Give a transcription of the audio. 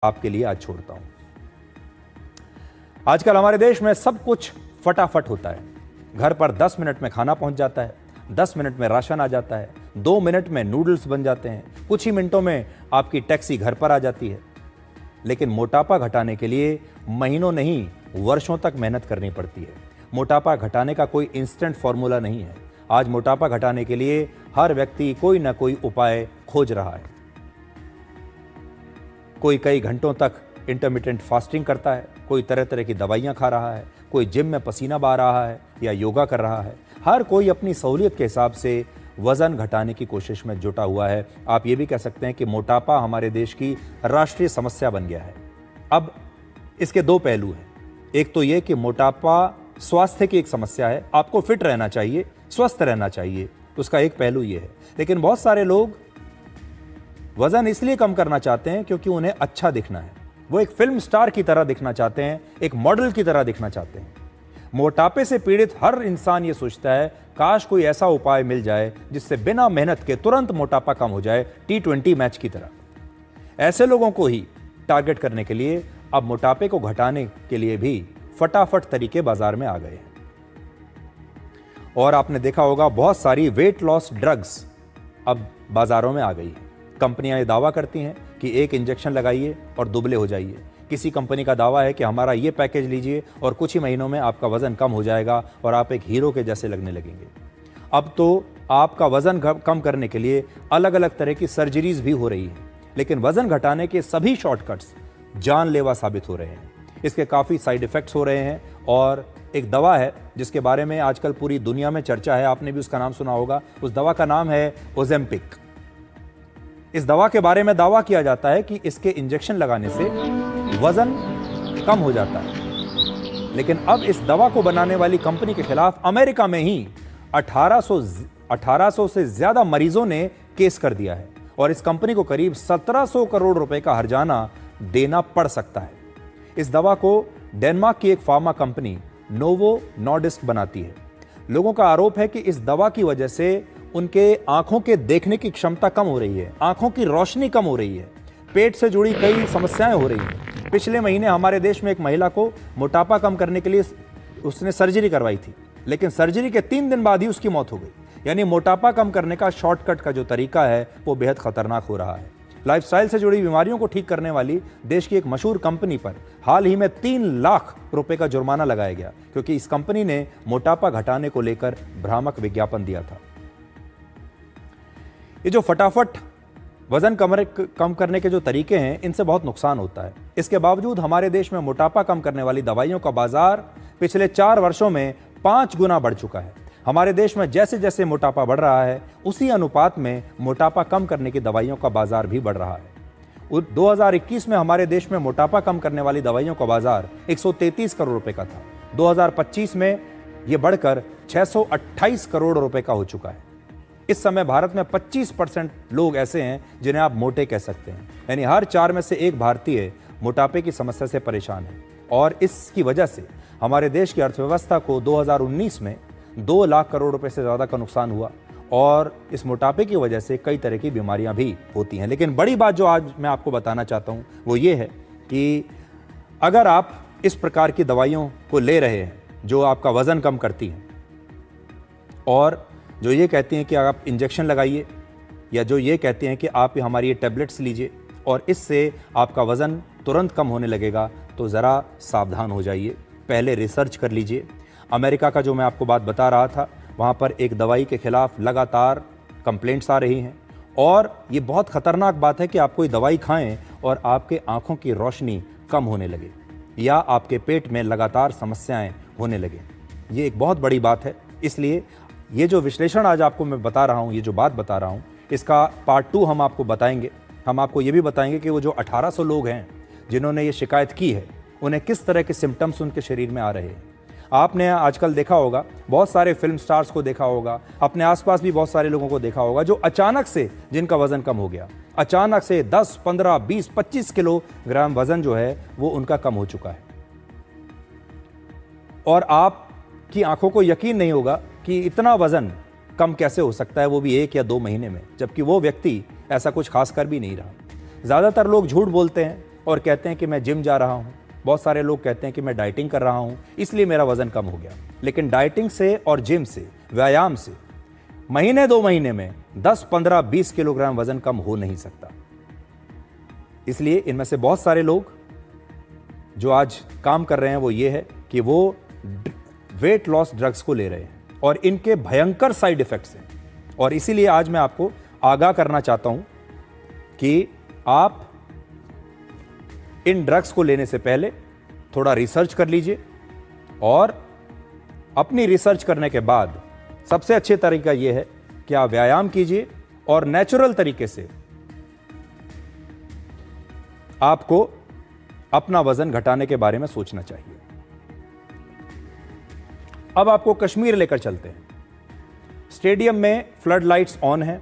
आपके लिए आज छोड़ता हूं। आजकल हमारे देश में सब कुछ फटाफट होता है। घर पर 10 मिनट में खाना पहुंच जाता है, 10 मिनट में राशन आ जाता है, 2 मिनट में नूडल्स बन जाते हैं, कुछ ही मिनटों में आपकी टैक्सी घर पर आ जाती है। लेकिन मोटापा घटाने के लिए महीनों नहीं वर्षों तक मेहनत करनी पड़ती है। मोटापा घटाने का कोई इंस्टेंट फॉर्मूला नहीं है। आज मोटापा घटाने के लिए हर व्यक्ति कोई ना कोई उपाय खोज रहा है। कोई कई घंटों तक इंटरमिटेंट फास्टिंग करता है, कोई तरह तरह की दवाइयां खा रहा है, कोई जिम में पसीना बहा रहा है या योगा कर रहा है। हर कोई अपनी सहूलियत के हिसाब से वजन घटाने की कोशिश में जुटा हुआ है। आप ये भी कह सकते हैं कि मोटापा हमारे देश की राष्ट्रीय समस्या बन गया है। अब इसके दो पहलू हैं। एक तो ये कि मोटापा स्वास्थ्य की एक समस्या है, आपको फिट रहना चाहिए, स्वस्थ रहना चाहिए, उसका एक पहलू ये है। लेकिन बहुत सारे लोग वजन इसलिए कम करना चाहते हैं क्योंकि उन्हें अच्छा दिखना है। वो एक फिल्म स्टार की तरह दिखना चाहते हैं, एक मॉडल की तरह दिखना चाहते हैं। मोटापे से पीड़ित हर इंसान ये सोचता है काश कोई ऐसा उपाय मिल जाए जिससे बिना मेहनत के तुरंत मोटापा कम हो जाए, T20 मैच की तरह। ऐसे लोगों को ही टारगेट करने के लिए अब मोटापे को घटाने के लिए भी फटाफट तरीके बाजार में आ गए हैं। और आपने देखा होगा बहुत सारी वेट लॉस ड्रग्स अब बाजारों में आ गई है। कंपनियां ये दावा करती हैं कि एक इंजेक्शन लगाइए और दुबले हो जाइए। किसी कंपनी का दावा है कि हमारा ये पैकेज लीजिए और कुछ ही महीनों में आपका वजन कम हो जाएगा और आप एक हीरो के जैसे लगने लगेंगे। अब तो आपका वजन कम करने के लिए अलग अलग तरह की सर्जरीज भी हो रही हैं। लेकिन वजन घटाने के सभी शॉर्टकट्स जानलेवा साबित हो रहे हैं। इसके काफ़ी साइड इफ़ेक्ट्स हो रहे हैं। और एक दवा है जिसके बारे में आजकल पूरी दुनिया में चर्चा है, आपने भी उसका नाम सुना होगा। उस दवा का नाम है ओजेम्पिक। इस दवा के बारे में दावा किया जाता है कि इसके इंजेक्शन लगाने से वजन कम हो जाता है। लेकिन अब इस दवा को बनाने वाली कंपनी के खिलाफ अमेरिका में ही 1800 से ज्यादा मरीजों ने केस कर दिया है और इस कंपनी को करीब 1700 करोड़ रुपए का हर्जाना देना पड़ सकता है। इस दवा को डेनमार्क की एक फार्मा कंपनी नोवो नॉर्डिस्क बनाती है। लोगों का आरोप है कि इस दवा की वजह से उनके आंखों के देखने की क्षमता कम हो रही है, आंखों की रोशनी कम हो रही है, पेट से जुड़ी कई समस्याएं हो रही हैं। पिछले महीने हमारे देश में एक महिला को मोटापा कम करने के लिए उसने सर्जरी करवाई थी, लेकिन सर्जरी के 3 दिन बाद ही उसकी मौत हो गई। यानी मोटापा कम करने का शॉर्टकट का जो तरीका है वो बेहद खतरनाक हो रहा है। लाइफस्टाइल से जुड़ी बीमारियों को ठीक करने वाली देश की एक मशहूर कंपनी पर हाल ही में 3 लाख रुपए का जुर्माना लगाया गया क्योंकि इस कंपनी ने मोटापा घटाने को लेकर भ्रामक विज्ञापन दिया था। ये जो फटाफट वजन कम करने के जो तरीके हैं, इनसे बहुत नुकसान होता है। इसके बावजूद हमारे देश में मोटापा कम करने वाली दवाइयों का बाजार पिछले 4 वर्षों में 5 गुना बढ़ चुका है। हमारे देश में जैसे जैसे मोटापा बढ़ रहा है उसी अनुपात में मोटापा कम करने की दवाइयों का बाजार भी बढ़ रहा है। 2021 में हमारे देश में मोटापा कम करने वाली दवाइयों का बाजार 133 करोड़ रुपए का था। 2025 में यह बढ़कर 628 करोड़ रुपए का हो चुका है। इस समय भारत में 25% लोग ऐसे हैं जिन्हें आप मोटे कह सकते हैं। यानी हर 4 में से 1 भारतीय मोटापे की समस्या से परेशान है। और इसकी वजह से हमारे देश की अर्थव्यवस्था को 2019 में 2 लाख करोड़ रुपए से ज़्यादा का नुकसान हुआ। और इस मोटापे की वजह से कई तरह की बीमारियां भी होती हैं। लेकिन बड़ी बात जो आज मैं आपको बताना चाहता हूं वो ये है कि अगर आप इस प्रकार की दवाइयों को ले रहे हैं जो आपका वजन कम करती हैं और जो ये कहती हैं कि आप इंजेक्शन लगाइए या जो ये कहते हैं कि आप हमारी ये टैबलेट्स लीजिए और इससे आपका वज़न तुरंत कम होने लगेगा, तो ज़रा सावधान हो जाइए, पहले रिसर्च कर लीजिए। अमेरिका का जो मैं आपको बात बता रहा था, वहाँ पर एक दवाई के खिलाफ लगातार कंप्लेंट्स आ रही हैं और ये बहुत ख़तरनाक बात है कि आप कोई दवाई खाएं और आपके आँखों की रोशनी कम होने लगे या आपके पेट में लगातार समस्याएं होने लगे। ये एक बहुत बड़ी बात है। इसलिए ये जो विश्लेषण आज आपको मैं बता रहा हूँ, ये जो बात बता रहा हूँ, इसका पार्ट 2 हम आपको बताएंगे। हम आपको ये भी बताएंगे कि वो जो 1800 लोग हैं जिन्होंने ये शिकायत की है, उन्हें किस तरह के सिम्टम्स उनके शरीर में आ रहे हैं। आपने आजकल देखा होगा, बहुत सारे फिल्म स्टार्स को देखा होगा, अपने आसपास भी बहुत सारे लोगों को देखा होगा जो अचानक से जिनका वज़न कम हो गया, अचानक से 10, 15, 20, 25 किलोग्राम वज़न जो है वो उनका कम हो चुका है। और आपकी आंखों को यकीन नहीं होगा कि इतना वज़न कम कैसे हो सकता है, वो भी 1 या 2 महीने में, जबकि वो व्यक्ति ऐसा कुछ खास कर भी नहीं रहा। ज़्यादातर लोग झूठ बोलते हैं और कहते हैं कि मैं जिम जा रहा हूँ, बहुत सारे लोग कहते हैं कि मैं डाइटिंग कर रहा हूँ इसलिए मेरा वजन कम हो गया। लेकिन डाइटिंग से और जिम से, व्यायाम से महीने 2 महीने में 10, 15, 20 किलोग्राम वजन कम हो नहीं सकता। इसलिए इनमें से बहुत सारे लोग जो आज काम कर रहे हैं वो ये है कि वो वेट लॉस ड्रग्स को ले रहे हैं और इनके भयंकर साइड इफेक्ट्स हैं। और इसीलिए आज मैं आपको आगाह करना चाहता हूं कि आप इन ड्रग्स को लेने से पहले थोड़ा रिसर्च कर लीजिए और अपनी रिसर्च करने के बाद सबसे अच्छे तरीका यह है कि आप व्यायाम कीजिए और नेचुरल तरीके से आपको अपना वजन घटाने के बारे में सोचना चाहिए। अब आपको कश्मीर लेकर चलते हैं। स्टेडियम में फ्लड लाइट्स ऑन है,